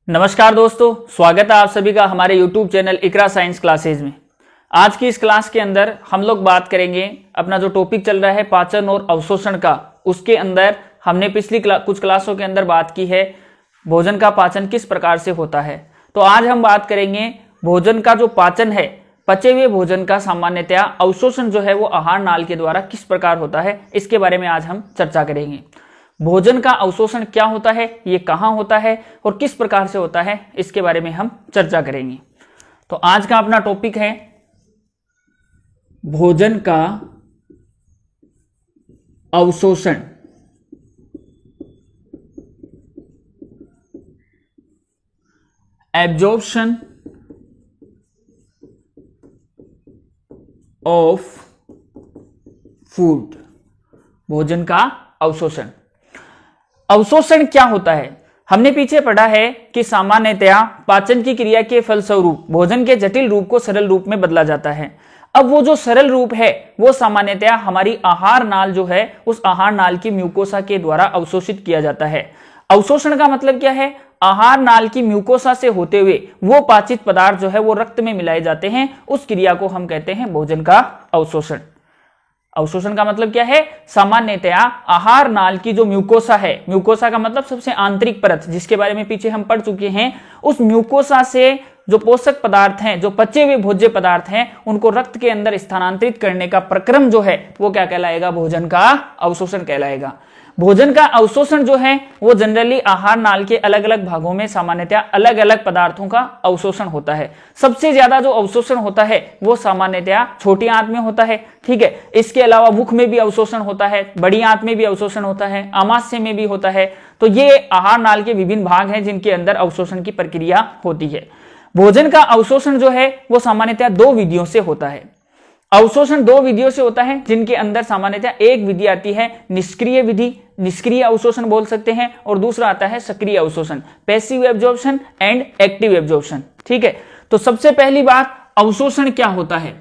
नमस्कार दोस्तों, स्वागत है आप सभी का हमारे YouTube चैनल इकरा साइंस क्लासेज में। आज की इस क्लास के अंदर हम लोग बात करेंगे अपना जो टॉपिक चल रहा है पाचन और अवशोषण का। उसके अंदर हमने पिछली कुछ क्लासों के अंदर बात की है भोजन का पाचन किस प्रकार से होता है। तो आज हम बात करेंगे भोजन का जो पाचन है, पचे हुए भोजन का सामान्यतया अवशोषण जो है वो आहार नाल के द्वारा किस प्रकार होता है, इसके बारे में आज हम चर्चा करेंगे। भोजन का अवशोषण क्या होता है, ये कहां होता है और किस प्रकार से होता है, इसके बारे में हम चर्चा करेंगे। तो आज का अपना टॉपिक है भोजन का अवशोषण। एब्जॉर्प्शन ऑफ फूड, भोजन का अवशोषण। अवशोषण क्या होता है? हमने पीछे पढ़ा है कि सामान्यतया पाचन की क्रिया के फलस्वरूप भोजन के जटिल रूप को सरल रूप में बदला जाता है। अब वो जो सरल रूप है वो सामान्यतया हमारी आहार नाल जो है उस आहार नाल की म्यूकोसा के द्वारा अवशोषित किया जाता है। अवशोषण का मतलब क्या है? आहार नाल की म्यूकोसा से होते हुए वो पाचित पदार्थ जो है वो रक्त में मिलाए जाते हैं, उस क्रिया को हम कहते हैं भोजन का अवशोषण। अवशोषण का मतलब क्या है? सामान्यतया आहार नाल की जो म्यूकोसा है, म्यूकोसा का मतलब सबसे आंतरिक परत, जिसके बारे में पीछे हम पढ़ चुके हैं, उस म्यूकोसा से जो पोषक पदार्थ हैं, जो पचे हुए भोज्य पदार्थ हैं, उनको रक्त के अंदर स्थानांतरित करने का प्रक्रम जो है वो क्या कहलाएगा? भोजन का अवशोषण कहलाएगा। भोजन का अवशोषण जो है वो जनरली आहार नाल के अलग अलग भागों में सामान्यतया अलग अलग पदार्थों का अवशोषण होता है। सबसे ज्यादा जो अवशोषण होता है वो सामान्यतया छोटी आंत में होता है, ठीक है। इसके अलावा मुख में भी अवशोषण होता है, बड़ी आंत में भी अवशोषण होता है, आमाशय में भी होता है। तो ये आहार नाल के विभिन्न भाग हैं जिनके अंदर अवशोषण की प्रक्रिया होती है। भोजन का अवशोषण जो है वो सामान्यतया दो विधियों से होता है। अवशोषण दो विधियों से होता है, जिनके अंदर सामान्यतः एक विधि आती है निष्क्रिय विधि, निष्क्रिय अवशोषण बोल सकते हैं, और दूसरा आता है सक्रिय अवशोषण, passive absorption and active absorption, ठीक है। तो सबसे पहली बात, अवशोषण क्या होता है?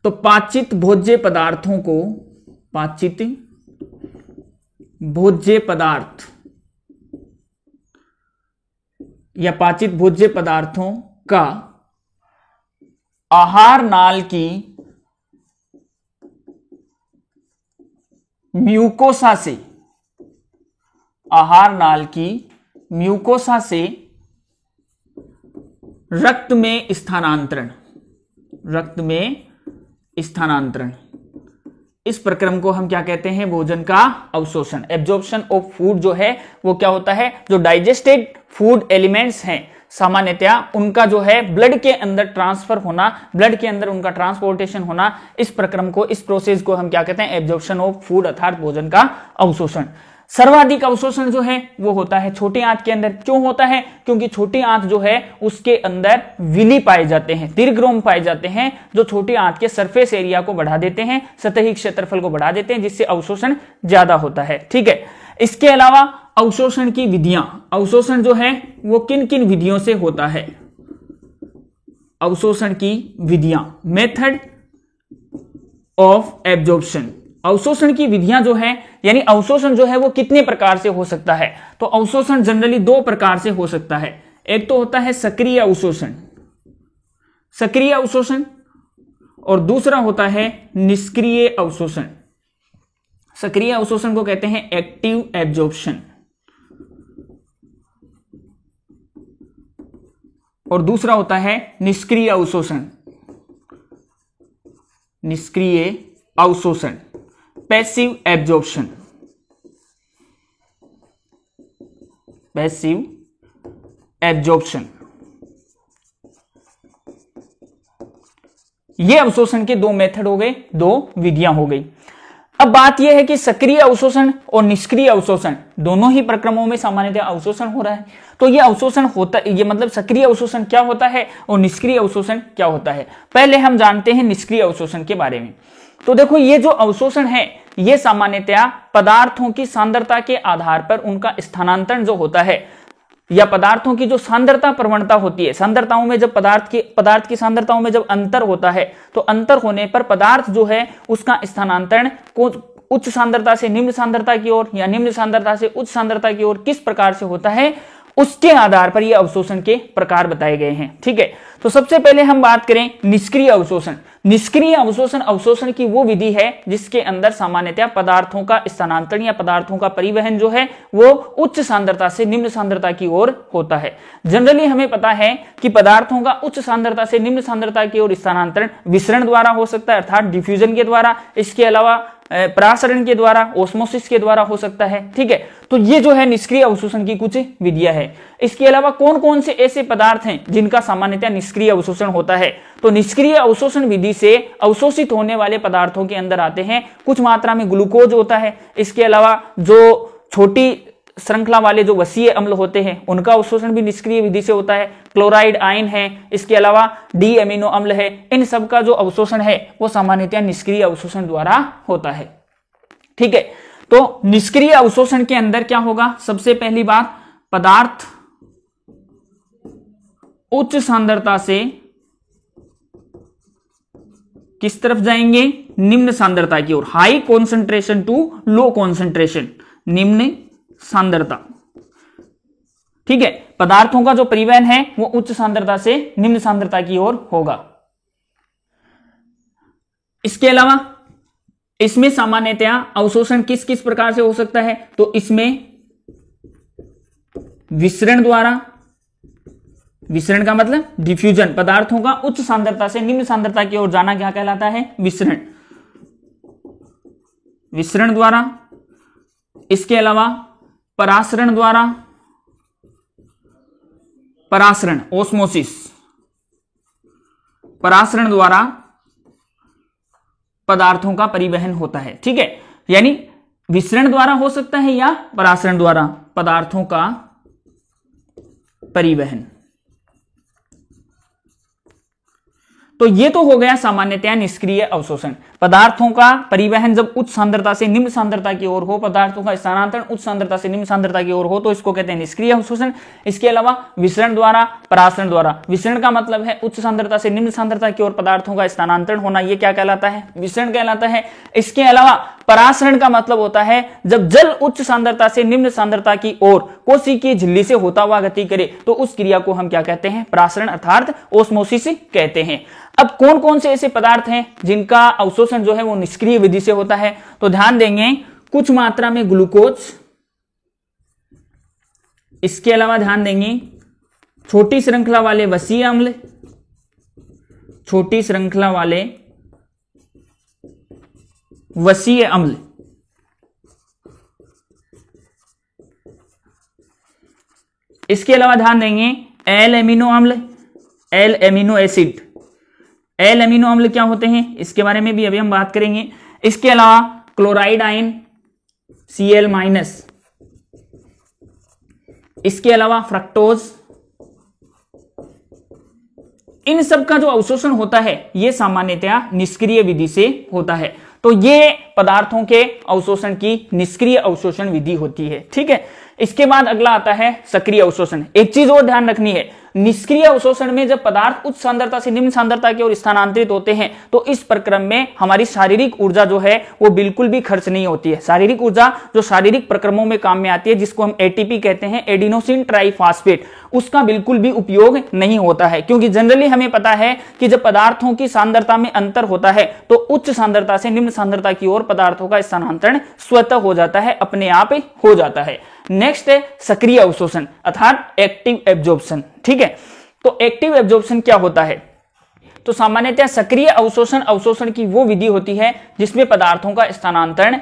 तो पाचित भोज्य पदार्थों को, पाचित भोज्य पदार्थ या पाचित भोज्य पदार्थों का आहार नाल की म्यूकोसा से, आहार नाल की म्यूकोसा से रक्त में स्थानांतरण, रक्त में स्थानांतरण, इस प्रक्रम को हम क्या कहते हैं? भोजन का अवशोषण। एब्जॉर्प्शन ऑफ फूड जो है वो क्या होता है? जो डाइजेस्टेड फूड एलिमेंट्स हैं सामान्यतया उनका जो है ब्लड के अंदर ट्रांसफर होना, ब्लड के अंदर उनका ट्रांसपोर्टेशन होना, इस प्रक्रम को, इस प्रोसेस को हम क्या कहते हैं? एब्जॉर्प्शन ऑफ फूड अर्थात भोजन का अवशोषण। सर्वाधिक अवशोषण जो है वो होता है छोटी आंत के अंदर। क्यों होता है? क्योंकि छोटी आंत जो है उसके अंदर विली पाए जाते हैं, दीर्घरोम पाए जाते हैं, जो छोटी आंत के सरफेस एरिया को बढ़ा देते हैं, सतही क्षेत्रफल को बढ़ा देते हैं, जिससे अवशोषण ज्यादा होता है, ठीक है। इसके अलावा अवशोषण की विधियां, अवशोषण जो है वो किन किन विधियों से होता है? अवशोषण की विधियां, मेथड ऑफ एब्जॉर्प्शन। अवशोषण की विधियां जो है, यानी अवशोषण जो है वो कितने प्रकार से हो सकता है? तो अवशोषण जनरली दो प्रकार से हो सकता है। एक तो होता है सक्रिय अवशोषण, सक्रिय अवशोषण, और दूसरा होता है निष्क्रिय अवशोषण। सक्रिय अवशोषण को कहते हैं एक्टिव एब्जॉर्प्शन, और दूसरा होता है निष्क्रिय अवशोषण, निष्क्रिय अवशोषण, पैसिव एब्जॉर्प्शन, पैसिव एब्जॉर्प्शन। ये अवशोषण के दो मेथड हो गए, दो विधियां हो गई। अब बात यह है कि सक्रिय अवशोषण और निष्क्रिय अवशोषण दोनों ही प्रक्रमों में सामान्यतः अवशोषण हो रहा है। तो ये अवशोषण होता, ये मतलब सक्रिय अवशोषण क्या होता है और निष्क्रिय अवशोषण क्या होता है? पहले हम जानते हैं निष्क्रिय अवशोषण के बारे में। तो देखो, ये जो अवशोषण है ये सामान्यतया पदार्थों की सांद्रता के आधार पर उनका स्थानांतरण जो होता है, या पदार्थों की जो सांद्रता प्रवणता होती है, सांद्रताओं में जब पदार्थ की सांद्रताओं में जब अंतर होता है, तो अंतर होने पर पदार्थ जो है उसका स्थानांतरण को उच्च सांद्रता से निम्न सांद्रता की ओर या निम्न सांद्रता से उच्च सांद्रता की ओर किस प्रकार से होता है, उसके आधार पर ये अवशोषण के प्रकार बताए गए हैं। ठीक है, तो सबसे पहले हम बात करें निष्क्रिय अवशोषण। निष्क्रिय अवशोषण अवशोषण की वो विधि है जिसके अंदर सामान्यतः पदार्थों का स्थानांतरण या पदार्थों का परिवहन जो है वो उच्च सांद्रता से निम्न सांद्रता की ओर होता है। जनरली हमें पता है कि पदार्थों का उच्च सांद्रता से निम्न सांद्रता की ओर स्थानांतरण विसरण द्वारा हो सकता है, अर्थात डिफ्यूजन के द्वारा। इसके अलावा परासरण के द्वारा, ओस्मोसिस के द्वारा हो सकता है। ठीक है, तो ये जो है निष्क्रिय अवशोषण की कुछ विधियां है। इसके अलावा कौन कौन से ऐसे पदार्थ हैं जिनका सामान्यतः निष्क्रिय अवशोषण होता है? तो निष्क्रिय अवशोषण विधि से अवशोषित होने वाले पदार्थों के अंदर आते हैं कुछ मात्रा में ग्लूकोज होता है। इसके अलावा जो छोटी श्रृंखला वाले जो वसीय अम्ल होते हैं उनका अवशोषण भी निष्क्रिय विधि से होता है। क्लोराइड आयन है, इसके अलावा डी एमिनो अम्ल है, इन सब का जो अवशोषण है वो सामान्यतः निष्क्रिय अवशोषण द्वारा होता है। ठीक है, तो निष्क्रिय अवशोषण के अंदर क्या होगा? सबसे पहली बात, पदार्थ उच्च सांद्रता से किस तरफ जाएंगे? निम्न सांद्रता की ओर। High concentration to low concentration, निम्न सांद्रता। ठीक है, पदार्थों का जो परिवहन है वो उच्च सांद्रता से निम्न सांद्रता की ओर होगा। इसके अलावा इसमें सामान्यतया अवशोषण किस किस प्रकार से हो सकता है? तो इसमें विसरण द्वारा, विसरण का मतलब डिफ्यूजन, पदार्थों का उच्च सांद्रता से निम्न सांद्रता की ओर जाना क्या कहलाता है? विसरण, विसरण द्वारा। इसके अलावा परासरण द्वारा, परासरण ओस्मोसिस, परासरण द्वारा पदार्थों का परिवहन होता है। ठीक है, यानी विसरण द्वारा हो सकता है या परासरण द्वारा पदार्थों का परिवहन। तो ये तो हो गया सामान्यतया निष्क्रिय अवशोषण। पदार्थों का परिवहन जब उच्च सांद्रता से निम्न सांद्रता की ओर हो, पदार्थों का स्थानांतरण उच्च सांद्रता से निम्न सांद्रता की ओर हो, तो इसको कहते हैं निष्क्रिय अवशोषण। इसके अलावा विसरण द्वारा, परासरण द्वारा। विसरण का मतलब है उच्च सांद्रता से निम्न सांद्रता की ओर पदार्थों का स्थानांतरण होना, ये क्या कहलाता है? विसरण कहलाता है। इसके अलावा परासरण का मतलब होता है जब जल उच्च सांद्रता से निम्न सांद्रता की ओर कोशिकीय झिल्ली से होता हुआ गति करे, तो उस क्रिया को हम क्या कहते हैं? परासरण अर्थात ओस्मोसिस कहते हैं। अब कौन कौन से ऐसे पदार्थ हैं जिनका अवशोषण जो है वो निष्क्रिय विधि से होता है? तो ध्यान देंगे, कुछ मात्रा में ग्लूकोज, इसके अलावा ध्यान देंगे छोटी श्रृंखला वाले वसीय अम्ल, छोटी श्रृंखला वाले वसीय अम्ल, इसके अलावा ध्यान देंगे एल एमिनो अम्ल, L amino acid. L amino अम्ल क्या होते हैं इसके बारे में भी अभी हम बात करेंगे। इसके अलावा क्लोराइड आयन Cl-, इसके अलावा फ्रक्टोज, इन सब का जो अवशोषण होता है ये सामान्यतया निष्क्रिय विधि से होता है। तो ये पदार्थों के अवशोषण की निष्क्रिय अवशोषण विधि होती है। ठीक है, इसके बाद अगला आता है सक्रिय अवशोषण। एक चीज और ध्यान रखनी है, निष्क्रिय अवशोषण में जब पदार्थ उच्च सांद्रता से निम्न सांद्रता की ओर स्थानांतरित होते हैं तो इस प्रक्रम में हमारी शारीरिक ऊर्जा जो है वो बिल्कुल भी खर्च नहीं होती है। शारीरिक ऊर्जा जो शारीरिक प्रक्रमों में काम में आती है, जिसको हम एटीपी कहते हैं, एडिनोसिन ट्राइफॉस्फेट, उसका बिल्कुल भी उपयोग नहीं होता है। क्योंकि जनरली हमें पता है कि जब पदार्थों की सांद्रता में अंतर होता है तो उच्च सांद्रता से निम्न सांद्रता की ओर पदार्थों का स्थानांतरण स्वतः हो जाता है, अपने आप हो जाता है। नेक्स्ट है सक्रिय अवशोषण अर्थात एक्टिव एब्जॉर्प्शन। ठीक है, तो एक्टिव एब्जॉर्प्शन क्या होता है? तो सामान्यतः सक्रिय अवशोषण अवशोषण की वो विधि होती है जिसमें पदार्थों का स्थानांतरण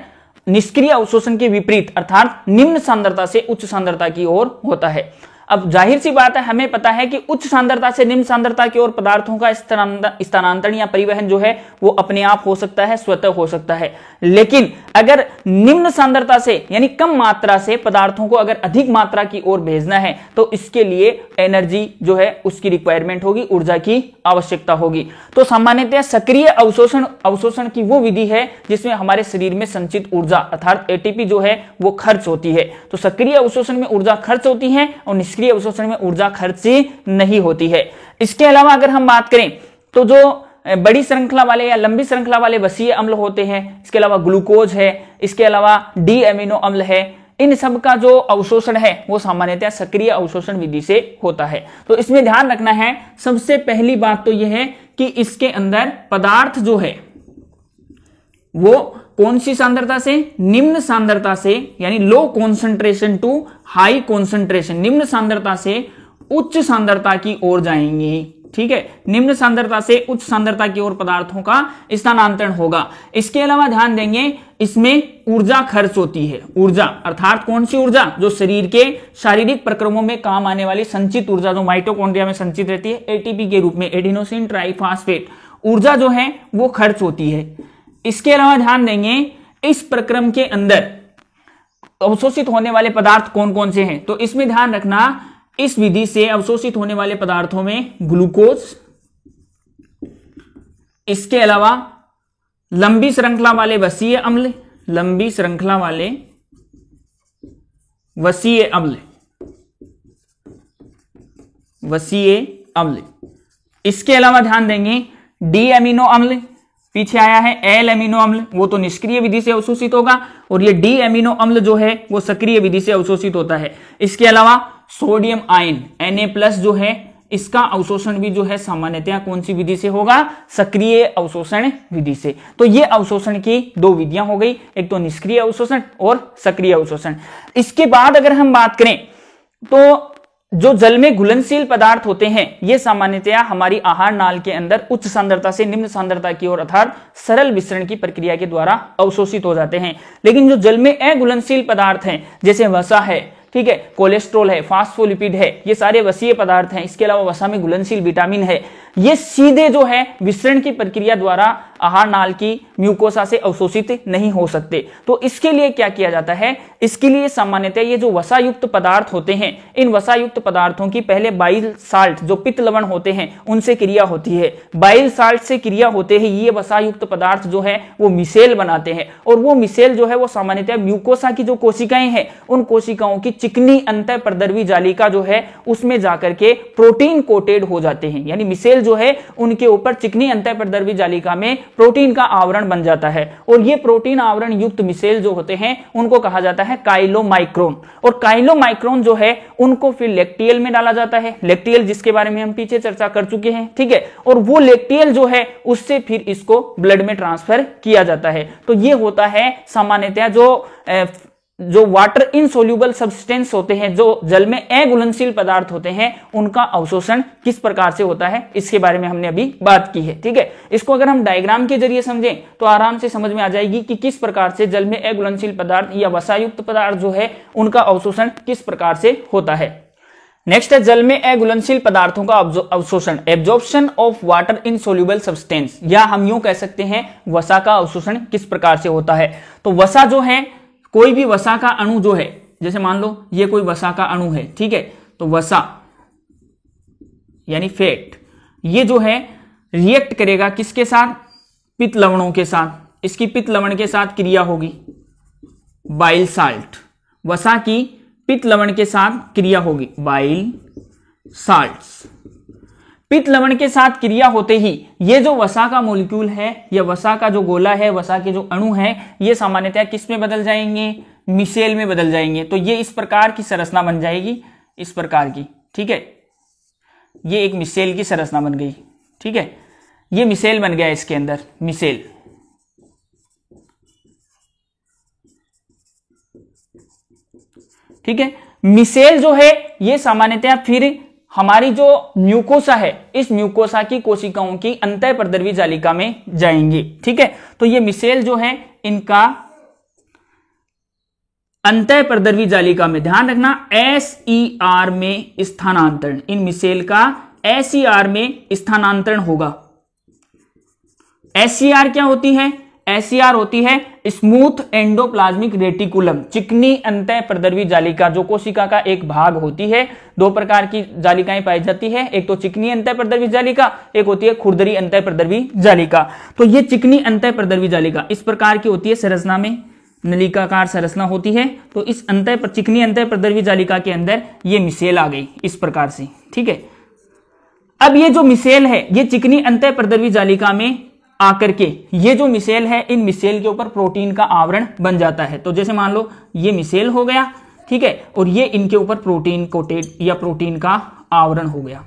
निष्क्रिय अवशोषण के विपरीत अर्थात निम्न सांद्रता से उच्च सांद्रता की ओर होता है। अब जाहिर सी बात है, हमें पता है कि उच्च सांद्रता से निम्न सांद्रता की ओर पदार्थों का स्थानांतरण या परिवहन जो है वो अपने आप हो सकता है, स्वतः हो सकता है। लेकिन अगर निम्न सांद्रता से यानी कम मात्रा से पदार्थों को अगर अधिक मात्रा की ओर भेजना है तो इसके लिए एनर्जी जो है उसकी रिक्वायरमेंट होगी, ऊर्जा की आवश्यकता होगी। तो सामान्यतः सक्रिय अवशोषण की वो विधि है जिसमें हमारे शरीर में संचित ऊर्जा अर्थात एटीपी जो है वो खर्च होती है। तो सक्रिय अवशोषण में ऊर्जा खर्च होती है और निष्क्रिय अवशोषण में ऊर्जा खर्च नहीं होती है। इसके अलावा अगर हम बात करें तो जो बड़ी श्रृंखला वाले या लंबी श्रृंखला वाले वसीय अम्ल होते हैं, इसके अलावा ग्लूकोज है, इसके अलावा डी एमिनो अम्ल है, इन सब का जो अवशोषण है वो सामान्यतः सक्रिय अवशोषण विधि से होता है। तो इसमें ध्यान रखना है, सबसे पहली बात तो यह है कि इसके अंदर पदार्थ जो है वो कौन सी सांद्रता से, निम्न सांद्रता से, यानी low concentration to high concentration, निम्न सांद्रता से उच्च सांद्रता की ओर जाएंगे। ठीक है, निम्न सांद्रता से उच्च सांद्रता की ओर पदार्थों का स्थानांतरण होगा। इसके अलावा ध्यान देंगे इसमें ऊर्जा खर्च होती है। ऊर्जा अर्थात कौन सी ऊर्जा, जो शरीर के शारीरिक प्रक्रमों में काम आने वाली संचित ऊर्जा जो माइटोकॉन्ड्रिया में संचित रहती है एटीपी के रूप में, एडिनोसिन ट्राइफॉस्फेट ऊर्जा जो है वो खर्च होती है। इसके अलावा ध्यान देंगे इस प्रक्रम के अंदर अवशोषित होने वाले पदार्थ कौन कौन से हैं, तो इसमें ध्यान रखना इस विधि से अवशोषित होने वाले पदार्थों में ग्लूकोज, इसके अलावा लंबी श्रृंखला वाले वसीय अम्ल, लंबी श्रृंखला वाले वसीय अम्ल, वसीय अम्ल, इसके अलावा ध्यान देंगे डी एमिनो अम्ल, पीछे आया है एल एमिनो अम्ल, वो तो निष्क्रिय विधि से अवशोषित होगा और ये डी एमिनो अम्ल जो है वो सक्रिय विधि से अवशोषित होता है। इसके अलावा सोडियम आयन Na+ जो है इसका अवशोषण भी जो है सामान्यतः कौन सी विधि से होगा, सक्रिय अवशोषण विधि से। तो ये अवशोषण की दो विधियां हो गई, एक तो निष्क्रिय अवशोषण और सक्रिय अवशोषण। इसके बाद अगर हम बात करें तो जो जल में घुलनशील पदार्थ होते हैं ये सामान्यतया हमारी आहार नाल के अंदर उच्च सांद्रता से निम्न सांद्रता की ओर अर्थात सरल विसरण की प्रक्रिया के द्वारा अवशोषित हो जाते हैं। लेकिन जो जल में अघुलनशील पदार्थ हैं जैसे वसा है, ठीक है, कोलेस्ट्रॉल है, फास्फोलिपिड है, ये सारे वसीय पदार्थ हैं। इसके अलावा वसा में घुलनशील विटामिन है, ये सीधे जो है विसरण की प्रक्रिया द्वारा आहार नाल की म्यूकोसा से अवशोषित नहीं हो सकते। तो इसके लिए क्या किया जाता है, इसके लिए सामान्यतः ये जो वसा युक्त पदार्थ होते हैं इन वसा युक्त पदार्थों की पहले बाइल साल्ट जो पित्त लवण होते हैं उनसे क्रिया होती है। बाइल साल्ट से क्रिया होते ही ये वसा युक्त पदार्थ जो है वो मिसेल बनाते हैं और वो मिसेल जो है वो सामान्यतः म्यूकोसा की जो कोशिकाएं हैं उन कोशिकाओं की चिकनी अंतःप्रदर्वी जालिका जो है उसमें जाकर के प्रोटीन कोटेड हो जाते हैं, यानी मिसेल जो है उनके ऊपर चिकनी अंतःप्रदर्वी जालिका में प्रोटीन का आवरण बन जाता है और ये प्रोटीन आवरण युक्त मिसेल जो होते हैं उनको कहा जाता है काइलोमाइक्रोन। और काइलोमाइक्रोन जो है उनको फिर लैक्टियल में डाला जाता है, लैक्टियल जिसके बारे में हम पीछे चर्चा कर चुके हैं, ठीक है, और वो लैक्टियल जो है उससे फिर इसको ब्लड में ट्रांसफर किया जाता है। तो ये होता है सामान्यतः जो वाटर इनसोल्यूबल सब्सटेंस होते हैं, जो जल में अघुलनशील पदार्थ होते हैं, उनका अवशोषण किस प्रकार से होता है इसके बारे में हमने अभी बात की है। ठीक है, इसको अगर हम डायग्राम के जरिए समझें तो आराम से समझ में आ जाएगी कि किस प्रकार से जल में अघुलनशील पदार्थ या वसायुक्त पदार्थ जो है उनका अवशोषण किस प्रकार से होता है। नेक्स्ट है जल में अघुलनशील पदार्थों का अवशोषण, absorption of water insoluble substance, या हम यूं कह सकते हैं वसा का अवशोषण किस प्रकार से होता है। तो वसा जो है, कोई भी वसा का अणु जो है, जैसे मान लो ये कोई वसा का अणु है, ठीक है, तो वसा यानी फैट, ये जो है रिएक्ट करेगा किसके साथ, पित्त लवणों के साथ। इसकी पित्त लवण के साथ क्रिया होगी बाइल साल्ट, वसा की पित्त लवण के साथ क्रिया होगी बाइल साल्ट्स। पित्त लवण के साथ क्रिया होते ही ये जो वसा का मॉलिक्यूल है या वसा का जो गोला है, वसा के जो अणु हैं, ये सामान्यतः किस में बदल जाएंगे, मिसेल में बदल जाएंगे। तो ये इस प्रकार की संरचना बन जाएगी, इस प्रकार की, ठीक है, ये एक मिसेल की संरचना बन गई, ठीक है, ये मिसेल बन गया इसके अंदर, मिसेल। ठीक है, मिसेल जो है ये सामान्यतः फिर हमारी जो म्यूकोसा है इस म्यूकोसा की कोशिकाओं की अंतःप्रदर्वी जालिका में जाएंगे। ठीक है, तो ये मिसेल जो है इनका अंतःप्रदर्वी जालिका में, ध्यान रखना, SER में स्थानांतरण, इन मिसेल का SER में स्थानांतरण होगा। SER क्या होती है, SER होती है स्मूथ एंडोप्लाज्मिक रेटिकुलम, चिकनी अंतःप्रदर्वी जालिका, जो कोशिका का एक भाग होती है। दो प्रकार की जालिकाएं पाई जाती है, एक तो चिकनी अंतःप्रदर्वी जालिका, एक होती है खुरदरी अंतःप्रदर्वी जालिका। तो ये चिकनी अंतःप्रदर्वी जालिका इस प्रकार की होती है, संरचना में नलिकाकार संरचना होती है। तो इस चिकनी अंतःप्रदर्वी जालिका के अंदर ये मिसेल आ गई इस प्रकार से। ठीक है, अब ये जो मिसेल है ये चिकनी अंतःप्रदर्वी जालिका में आकर के ये जो मिसेल है, इन मिसेल के ऊपर प्रोटीन का आवरण बन जाता है। तो जैसे मान लो ये मिसेल हो गया, ठीक है, और ये इनके ऊपर प्रोटीन कोटेड या प्रोटीन का आवरण हो गया,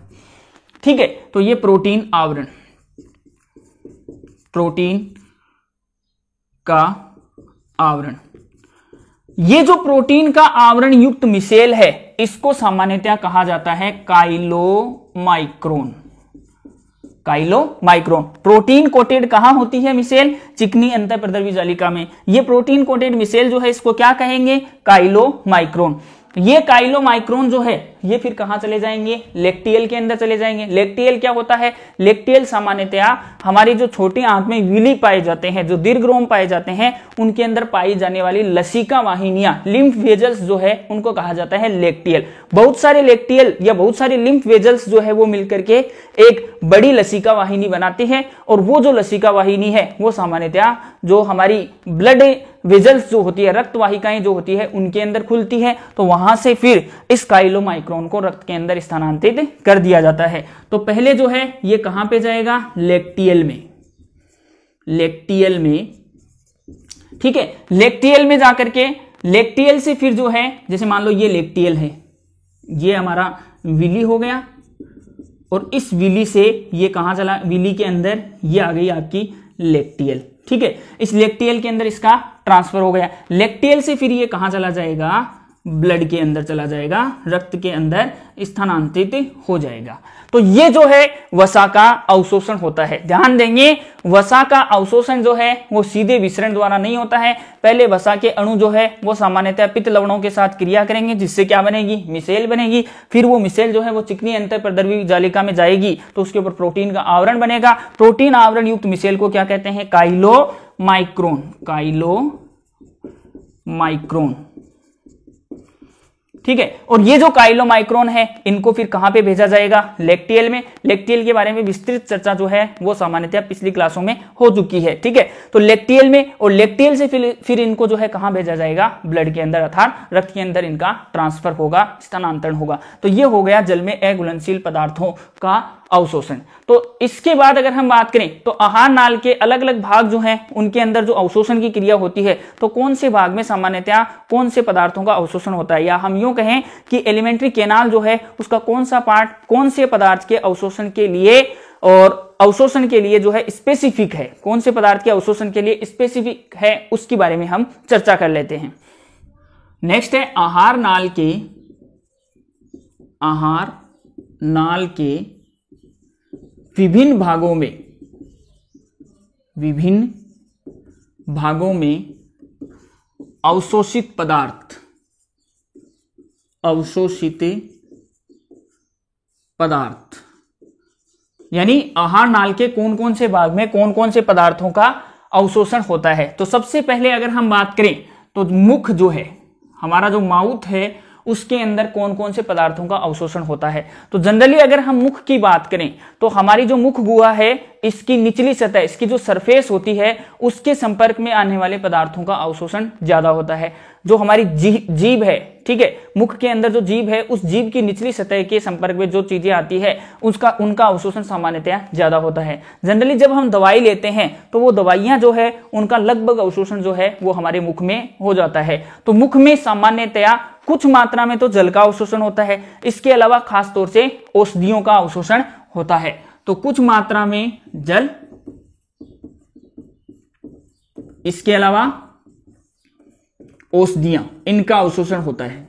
ठीक है। तो ये प्रोटीन आवरण, प्रोटीन का आवरण, ये जो प्रोटीन का आवरण युक्त मिसेल है इसको सामान्यतः कहा जाता है काइलोमाइक्रोन। काइलोमाइक्रोन। प्रोटीन कोटेड कहां होती है मिसेल? चिकनी अंतःप्रद्रवी जालिका में। ये प्रोटीन कोटेड मिसेल जो है इसको क्या कहेंगे? काइलोमाइक्रोन। ये काइलोमाइक्रोन जो है ये फिर कहां चले जाएंगे? लेक्टियल के अंदर चले जाएंगे। लेक्टियल क्या होता है? लेक्टियल सामान्यतया हमारी जो छोटी आंत में विली पाए जाते हैं, जो दीर्घरोम पाए जाते हैं, उनके अंदर पाई जाने वाली लसिका वाहिनियां, लिम्फ वेजल्स जो है उनको कहा जाता है लेक्टियल। बहुत सारे लेक्टियल या बहुत सारे लिम्फ वेजल्स जो है वो मिलकर के एक बड़ी लसिका वाहिनी बनाती है, और वो जो लसिका वाहिनी है वो सामान्यतया जो हमारी ब्लड वेजल्स जो होती है, रक्त वाहिकाएं जो होती है, उनके अंदर खुलती है। तो वहां से फिर इस काइलोमाइक्रोन को रक्त के अंदर स्थानांतरित कर दिया जाता है। तो पहले जो है ये कहां पे जाएगा? लेक्टियल में। लेक्टियल में, ठीक है। लेक्टियल में जाकर के लेक्टियल से फिर जो है, जैसे मान लो ये लेक्टियल है, ये हमारा विली हो गया, और इस विली से ये कहां चला? विली के अंदर ये आ गई आपकी लेक्टियल, ठीक है। इस लेक्टियल के अंदर इसका ट्रांसफर हो गया। लेक्टियल से फिर ये कहां चला जाएगा? ब्लड के अंदर चला जाएगा, रक्त के अंदर स्थानांतरित हो जाएगा। तो ये जो है वसा का अवशोषण होता है। ध्यान देंगे, वसा का अवशोषण जो है वो सीधे विसरण द्वारा नहीं होता है। पहले वसा के अणु जो है वो सामान्यतः पित्त लवणों के साथ क्रिया करेंगे, जिससे क्या बनेगी? मिसेल बनेगी। फिर वो मिसेल जो है वो चिकनी अंतःप्रद्रवी जालिका में जाएगी, तो उसके ऊपर प्रोटीन का आवरण बनेगा। प्रोटीन आवरण युक्त मिसेल को क्या कहते हैं? काइलोमाइक्रोन। काइलोमाइक्रोन, ठीक है। और ये जो काइलोमाइक्रोन है इनको फिर कहां पे भेजा जाएगा? लेक्टियल में। लेक्टियल के बारे में विस्तृत चर्चा जो है वो सामान्यतः पिछली क्लासों में हो चुकी है, ठीक है। तो लेक्टियल में, और लेक्टियल से फिर इनको जो है कहां भेजा जाएगा? ब्लड के अंदर, अर्थात रक्त के अंदर इनका ट्रांसफर होगा, स्थानांतरण होगा। तो ये हो गया जल में अघुलनशील पदार्थों का अवशोषण। तो इसके बाद अगर हम बात करें तो आहार नाल के अलग अलग भाग जो हैं उनके अंदर जो अवशोषण की क्रिया होती है, तो कौन से भाग में सामान्यतया कौन से पदार्थों का अवशोषण होता है, या हम यूं कहें कि एलिमेंट्री कैनाल जो है उसका कौन सा पार्ट कौन से पदार्थ के अवशोषण के लिए और अवशोषण के लिए जो है स्पेसिफिक है, कौन से पदार्थ के अवशोषण के लिए स्पेसिफिक है, उसके बारे में हम चर्चा कर लेते हैं। नेक्स्ट है आहार नाल के विभिन्न भागों में अवशोषित पदार्थ, यानी आहार नाल के कौन कौन से भाग में कौन कौन से पदार्थों का अवशोषण होता है। तो सबसे पहले अगर हम बात करें तो मुख जो है, हमारा जो माउथ है, उसके अंदर कौन कौन से पदार्थों का अवशोषण होता है। तो जनरली अगर हम मुख की बात करें तो हमारी जो मुख गुहा है, इसकी निचली सतह, इसकी जो सरफेस होती है, उसके संपर्क में आने वाले पदार्थों का अवशोषण ज्यादा होता है। जो हमारी जीभ है, ठीक है, मुख के अंदर जो जीभ है, उस जीभ की निचली सतह के संपर्क में जो चीजें आती है उनका अवशोषण सामान्यतया ज्यादा होता है। जनरली जब हम दवाई लेते हैं तो वो दवाइयां जो है उनका लगभग अवशोषण जो है वो हमारे मुख में हो जाता है। तो मुख में सामान्यतया कुछ मात्रा में तो जल का अवशोषण होता है, इसके अलावा खास तौर से औषधियों का अवशोषण होता है। तो कुछ मात्रा में जल, इसके अलावा औषधियां, इनका अवशोषण होता है।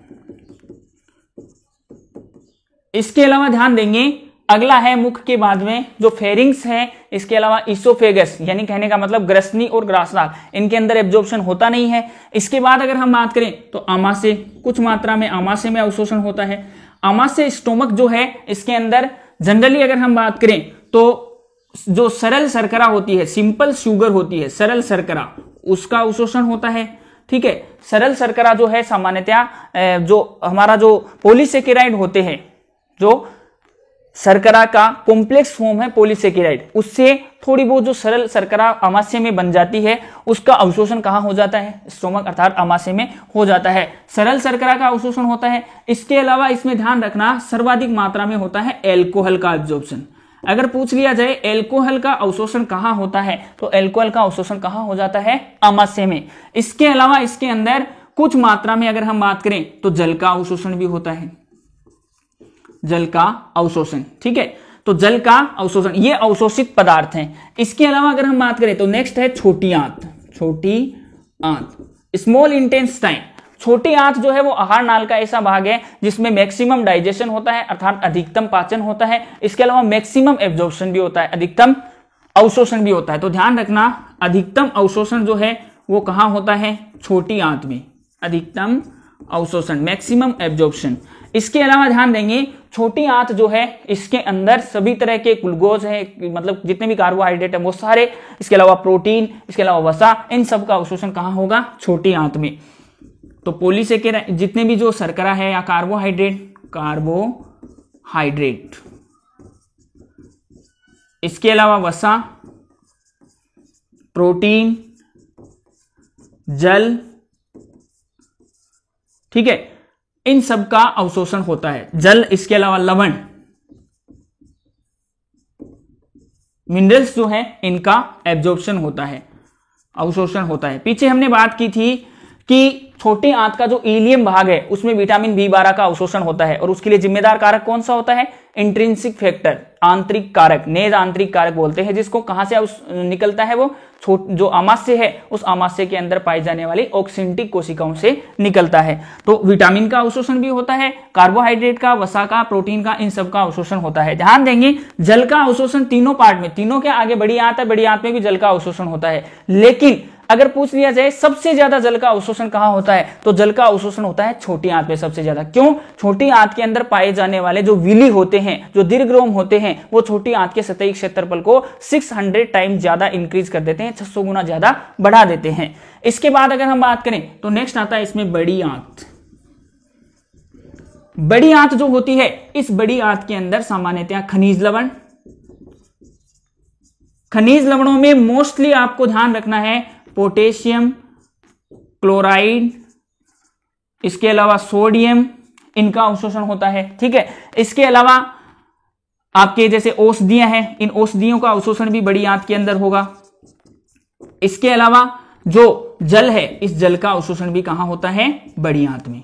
इसके अलावा ध्यान देंगे, अगला है मुख के बाद में जो फेरिंग्स है, इसके अलावा इसोफेगस, यानी कहने का मतलब ग्रसनी और ग्रासनाल, इनके अंदर एब्जॉर्प्शन होता नहीं है। इसके बाद अगर हम बात करें तो आमाशय, कुछ मात्रा में आमाशय में अवशोषण होता है। आमाशय स्टोमक जो है, इसके अंदर जनरली अगर हम बात करें तो जो सरल शर्करा होती है, सिंपल शुगर होती है, सरल शर्करा, उसका अवशोषण होता है, ठीक है। सरल शर्करा जो है सामान्यतया जो हमारा जो पॉलीसेकेराइड होते हैं, जो शर्करा का कॉम्प्लेक्स फॉर्म है पॉलीसेकेराइड, उससे थोड़ी बहुत जो सरल शर्करा आमाशय में बन जाती है, उसका अवशोषण कहां हो जाता है? स्टोमक अर्थात आमाशय में हो जाता है। सरल शर्करा का अवशोषण होता है। इसके अलावा इसमें ध्यान रखना, सर्वाधिक मात्रा में होता है एल्कोहल का एब्जॉर्प्शन। अगर पूछ लिया जाए एल्कोहल का अवशोषण कहां होता है, तो एल्कोहल का अवशोषण कहां हो जाता है, आमाशय में। इसके अलावा इसके अंदर कुछ मात्रा में अगर हम बात करें तो जल का अवशोषण भी होता है, जल का अवशोषण। ठीक है, तो जल का अवशोषण ये अवशोषित पदार्थ हैं। इसके अलावा अगर हम बात करें तो नेक्स्ट है छोटी आंत। छोटी आंत, स्मॉल इंटेस्टाइन। छोटी आंत जो है वो आहार नाल का ऐसा भाग है जिसमें मैक्सिमम डाइजेशन होता है, अर्थात अधिकतम पाचन होता है। इसके अलावा मैक्सिमम एब्जॉर्प्शन भी होता है, अधिकतम अवशोषण भी होता है। तो ध्यान रखना, अधिकतम अवशोषण जो है वो कहां होता है, छोटी आंत में। अधिकतम अवशोषण, मैक्सिमम एब्जॉर्प्शन। इसके अलावा ध्यान देंगे, छोटी आंत जो है इसके अंदर सभी तरह के ग्लूकोज है, मतलब जितने भी कार्बोहाइड्रेट है वो सारे, इसके अलावा प्रोटीन, इसके अलावा वसा, इन सब का अवशोषण कहां होगा, छोटी आंत में। तो पॉलीसेकेराइड जितने भी जो शर्करा है या कार्बोहाइड्रेट, इसके अलावा वसा, प्रोटीन, जल, ठीक है, इन सब का अवशोषण होता है। जल, इसके अलावा लवण, मिनरल्स जो है इनका एब्जॉर्प्शन होता है, अवशोषण होता है। पीछे हमने बात की थी कि छोटी आंत का जो इलियम भाग है उसमें विटामिन B12 का अवशोषण होता है, और उसके लिए जिम्मेदार कारक कौन सा होता है, इंट्रिंसिक फैक्टर, आंतरिक कारक, नेज आंतरिक कारक बोलते हैं, जिसको कहां से निकलता है, वो जो आमाशय है उस आमाशय के अंदर पाई जाने वाली ऑक्सिंटिक कोशिकाओं से निकलता है। तो विटामिन का अवशोषण भी होता है, कार्बोहाइड्रेट का, वसा का, प्रोटीन का, इन सब का अवशोषण होता है। ध्यान देंगे, जल का अवशोषण तीनों पार्ट में, तीनों के आगे बड़ी आंत है, बड़ी आंत में भी जल का अवशोषण होता है। लेकिन अगर पूछ लिया जाए सबसे ज्यादा जल का अवशोषण कहां होता है, तो जल का अवशोषण होता है छोटी आंत में सबसे ज्यादा। क्यों? छोटी आंत के अंदर पाए जाने वाले जो विली होते हैं, जो दीर्घरोम होते हैं, वो छोटी आंत के सतही क्षेत्रफल को 600 टाइम ज्यादा इंक्रीज कर देते हैं, 600 गुना ज्यादा बढ़ा देते हैं। इसके बाद अगर हम बात करें तो नेक्स्ट आता है इसमें बड़ी आंत। बड़ी आंत जो होती है, इस बड़ी आंत के अंदर सामान्यतः खनिज लवण, खनिज लवणों में मोस्टली आपको ध्यान रखना है पोटेशियम, क्लोराइड, इसके अलावा सोडियम, इनका अवशोषण होता है। ठीक है, इसके अलावा आपके जैसे औषधियां हैं, इन औषधियों का अवशोषण भी बड़ी आंत के अंदर होगा। इसके अलावा जो जल है, इस जल का अवशोषण भी कहां होता है, बड़ी आंत में।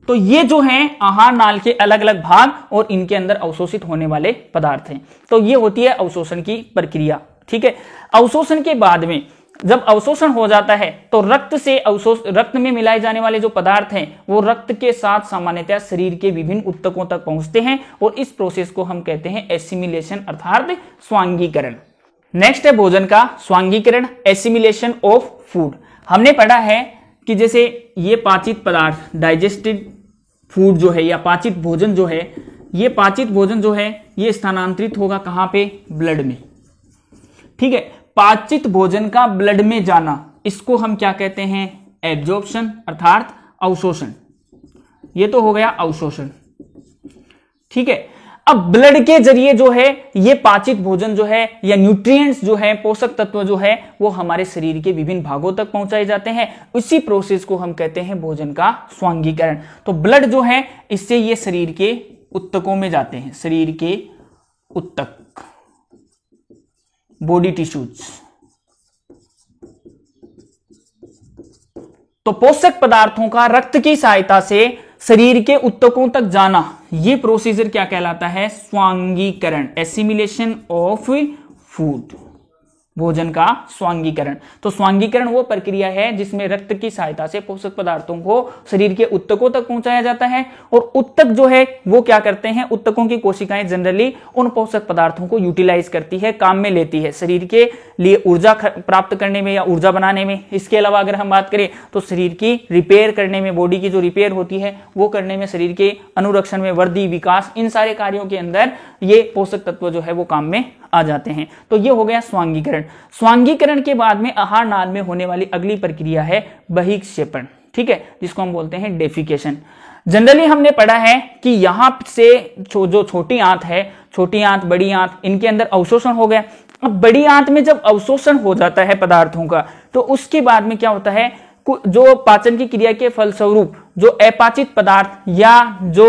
तो ये जो है आहार नाल के अलग अलग भाग और इनके अंदर अवशोषित होने वाले पदार्थ हैं। तो ये होती है अवशोषण की प्रक्रिया। ठीक है, अवशोषण के बाद में जब अवशोषण हो जाता है तो रक्त में मिलाए जाने वाले जो पदार्थ हैं वो रक्त के साथ सामान्यतः शरीर के विभिन्न ऊतकों तक पहुंचते हैं, और इस प्रोसेस को हम कहते हैं एसिमिलेशन अर्थात स्वांगीकरण। नेक्स्ट है भोजन का स्वांगीकरण, एसिमिलेशन ऑफ फूड। हमने पढ़ा है कि जैसे ये पाचित पदार्थ, डाइजेस्टेड फूड जो है या पाचित भोजन जो है, ये पाचित भोजन जो है ये स्थानांतरित होगा कहां पे, ब्लड में। ठीक है, पाचित भोजन का ब्लड में जाना, इसको हम क्या कहते हैं, एब्जॉर्प्शन अर्थात अवशोषण। ये तो हो गया अवशोषण। ठीक है, अब ब्लड के जरिए जो है ये पाचित भोजन जो है या न्यूट्रिएंट्स जो है, पोषक तत्व जो है, वो हमारे शरीर के विभिन्न भागों तक पहुंचाए जाते हैं। इसी प्रोसेस को हम कहते हैं भोजन का स्वांगीकरण। तो ब्लड जो है इससे ये शरीर के ऊतकों में जाते हैं, शरीर के ऊतक, बॉडी टिश्यूज। तो पोषक पदार्थों का रक्त की सहायता से शरीर के ऊतकों तक जाना, यह प्रोसीजर क्या कहलाता है, स्वांगीकरण, एसिमिलेशन ऑफ फूड, भोजन का स्वांगीकरण। तो स्वांगीकरण वो प्रक्रिया है जिसमें रक्त की सहायता से पोषक पदार्थों को शरीर के ऊतकों तक पहुंचाया जाता है, और ऊतक जो है वो क्या करते हैं, ऊतकों की कोशिकाएं जनरली उन पोषक पदार्थों को यूटिलाइज करती है, काम में लेती है, शरीर के लिए ऊर्जा प्राप्त करने में या ऊर्जा बनाने में। इसके अलावा अगर हम बात करें तो शरीर की रिपेयर करने में, बॉडी की जो रिपेयर होती है वो करने में, शरीर के अनुरक्षण में, वृद्धि, विकास, इन सारे कार्यों के अंदर ये पोषक तत्व जो है वो काम में आ जाते हैं। तो ये हो गया स्वांगीकरण। स्वांगीकरण के बाद में आहार नाल में होने वाली अगली प्रक्रिया है बहिक्षेपण। ठीक है, जिसको हम बोलते हैं डेफिकेशन। जनरली हमने पढ़ा है कि यहां से जो छोटी आंत है, छोटी आंत, बड़ी आंत, इनके अंदर अवशोषण हो गया। अब बड़ी आंत में जब अवशोषण हो जाता है पदार्थों का, तो उसके बाद में क्या होता है, जो पाचन की क्रिया के फलस्वरूप जो अपाचित पदार्थ या जो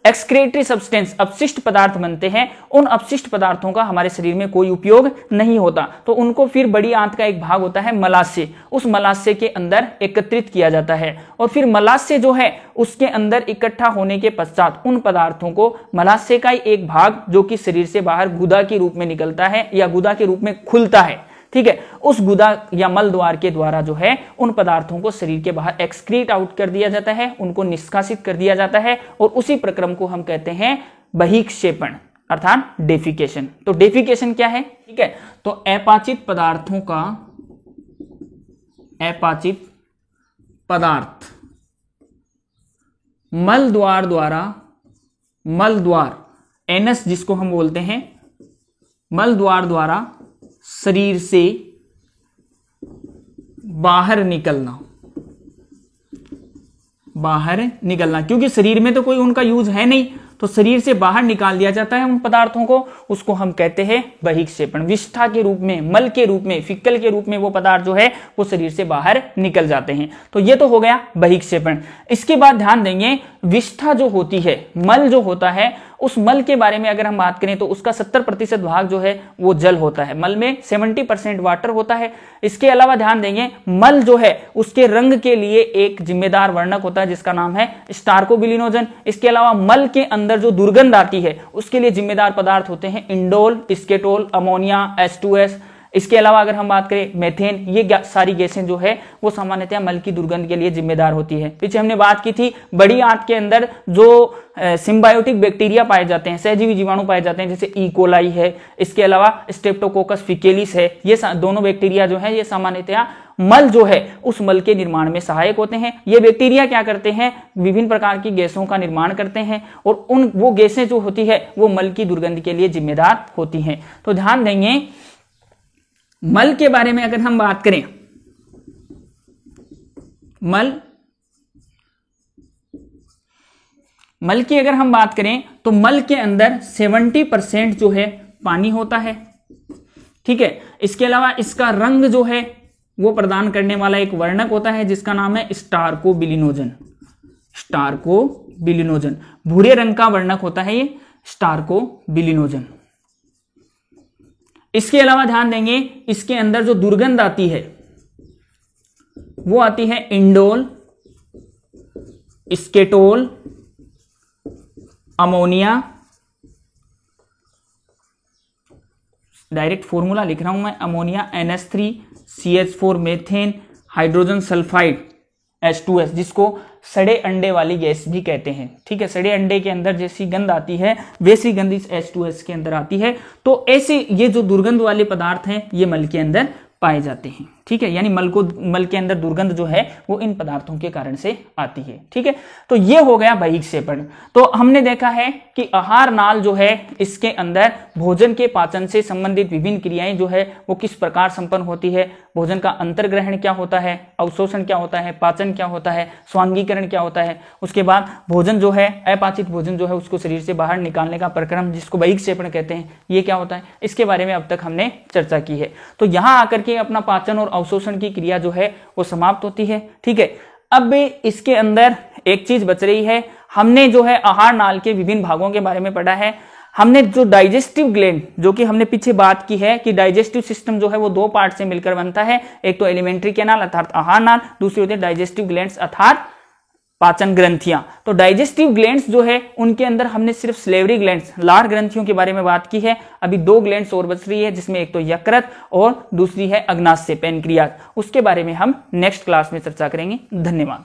एक्सक्रीटरी सब्सटेंस, अपशिष्ट पदार्थ बनते हैं, उन अपशिष्ट पदार्थों का हमारे शरीर में कोई उपयोग नहीं होता, तो उनको फिर बड़ी आंत का एक भाग होता है मलाशय, उस मलाशय के अंदर एकत्रित किया जाता है और फिर मलाशय जो है उसके अंदर इकट्ठा होने के पश्चात उन पदार्थों को मलाशय का ही एक भाग जो कि शरीर से बाहर गुदा के रूप में निकलता है या गुदा के रूप में खुलता है, ठीक है, उस गुदा या मल द्वार के द्वारा जो है उन पदार्थों को शरीर के बाहर एक्सक्रीट आउट कर दिया जाता है, उनको निष्कासित कर दिया जाता है और उसी प्रक्रम को हम कहते हैं बहिक्षेपण अर्थात डेफिकेशन। तो डेफिकेशन क्या है, ठीक है, तो अपाचित पदार्थों का, अपाचित पदार्थ मल द्वार द्वारा, मल द्वार एनस जिसको हम बोलते हैं, मल द्वार द्वारा शरीर से बाहर निकलना, बाहर निकलना, क्योंकि शरीर में तो कोई उनका यूज है नहीं, तो शरीर से बाहर निकाल दिया जाता है उन पदार्थों को, उसको हम कहते हैं बहिक्षेपण। विष्ठा के रूप में, मल के रूप में, फिक्कल के रूप में वो पदार्थ जो है वो शरीर से बाहर निकल जाते हैं। तो ये तो हो गया बहिक्षेपण। इसके बाद ध्यान देंगे विष्ठा जो होती है, मल जो होता है, उस मल के बारे में अगर हम बात करें तो उसका 70% भाग जो है वो जल होता है, मल में 70% वाटर होता है। इसके अलावा ध्यान देंगे मल जो है उसके रंग के लिए एक जिम्मेदार वर्णक होता है जिसका नाम है स्टार्कोबिलिनोजन। इसके अलावा मल के अंदर जो दुर्गंध आती है उसके लिए जिम्मेदार पदार्थ होते हैं इंडोल, स्केटोल, अमोनिया, H2S। इसके अलावा अगर हम बात करें मेथेन, ये सारी गैसें जो है वो सामान्यतः मल की दुर्गंध के लिए जिम्मेदार होती है। पीछे हमने बात की थी बड़ी आंत के अंदर जो सिम्बायोटिक बैक्टीरिया पाए जाते हैं, सहजीवी जीवाणु पाए जाते हैं, जैसे ई कोलाई है, इसके अलावा स्ट्रेप्टोकोकस फिकेलिस है, ये दोनों बैक्टीरिया जो है ये सामान्यतः मल जो है उस मल के निर्माण में सहायक होते हैं। ये बैक्टीरिया क्या करते हैं, विभिन्न प्रकार की गैसों का निर्माण करते हैं और वो गैसें जो होती है वो मल की दुर्गंध के लिए जिम्मेदार होती हैं। तो ध्यान देंगे मल के बारे में अगर हम बात करें, मल की अगर हम बात करें तो मल के अंदर 70% जो है पानी होता है, ठीक है। इसके अलावा इसका रंग जो है वो प्रदान करने वाला एक वर्णक होता है जिसका नाम है स्टार्कोबिलिनोजन। स्टार्कोबिलिनोजन भूरे रंग का वर्णक होता है ये स्टार्कोबिलिनोजन। इसके अलावा ध्यान देंगे इसके अंदर जो दुर्गंध आती है वो आती है इंडोल, स्केटोल, अमोनिया, डायरेक्ट फॉर्मूला लिख रहा हूं मैं, ammonia NH3 CH4 methane, hydrogen sulphide H2S, जिसको सड़े अंडे वाली गैस भी कहते हैं, ठीक है। सड़े अंडे के अंदर जैसी गंध आती है वैसी गंध इस H2S के अंदर आती है। तो ऐसे ये जो दुर्गंध वाले पदार्थ हैं ये मल के अंदर पाए जाते हैं, ठीक है। यानी मल के अंदर दुर्गंध जो है वो इन पदार्थों के कारण से आती है, ठीक है। तो ये हो गया बहिक्षेपण। तो हमने देखा है कि आहार नाल जो है इसके अंदर भोजन के पाचन से संबंधित विभिन्न क्रियाएं जो है वो किस प्रकार संपन्न होती है, भोजन का अंतर्ग्रहण क्या होता है, अवशोषण क्या होता है, पाचन क्या होता है, स्वांगीकरण क्या होता है, उसके बाद भोजन जो है अपाचित भोजन जो है उसको शरीर से बाहर निकालने का प्रक्रम जिसको बहिक्षेपण कहते हैं ये क्या होता है, इसके बारे में अब तक हमने चर्चा की है। तो यहां आकर के अपना पाचन और अवशोषण की क्रिया जो है वो समाप्त होती है, ठीक है। अब इसके अंदर एक चीज बच रही है, हमने जो है आहार नाल के विभिन्न भागों के बारे में पढ़ा है। हमने जो डाइजेस्टिव ग्लैंड, जो कि हमने पीछे बात की है कि डाइजेस्टिव सिस्टम जो है वो दो पार्ट से मिलकर बनता है, एक तो एलिमेंट्री कैनाल अर्थात आहार नाल, दूसरी होती है डाइजेस्टिव ग्लैंड्स अर्थात पाचन ग्रंथियां। तो डाइजेस्टिव ग्लैंड्स जो है उनके अंदर हमने सिर्फ स्लेवरी ग्लैंड्स, लार ग्रंथियों के बारे में बात की है। अभी दो ग्लैंड्स और बच रही है जिसमें एक तो यकृत और दूसरी है अग्नाशय पेनक्रियाज, उसके बारे में हम नेक्स्ट क्लास में चर्चा करेंगे। धन्यवाद।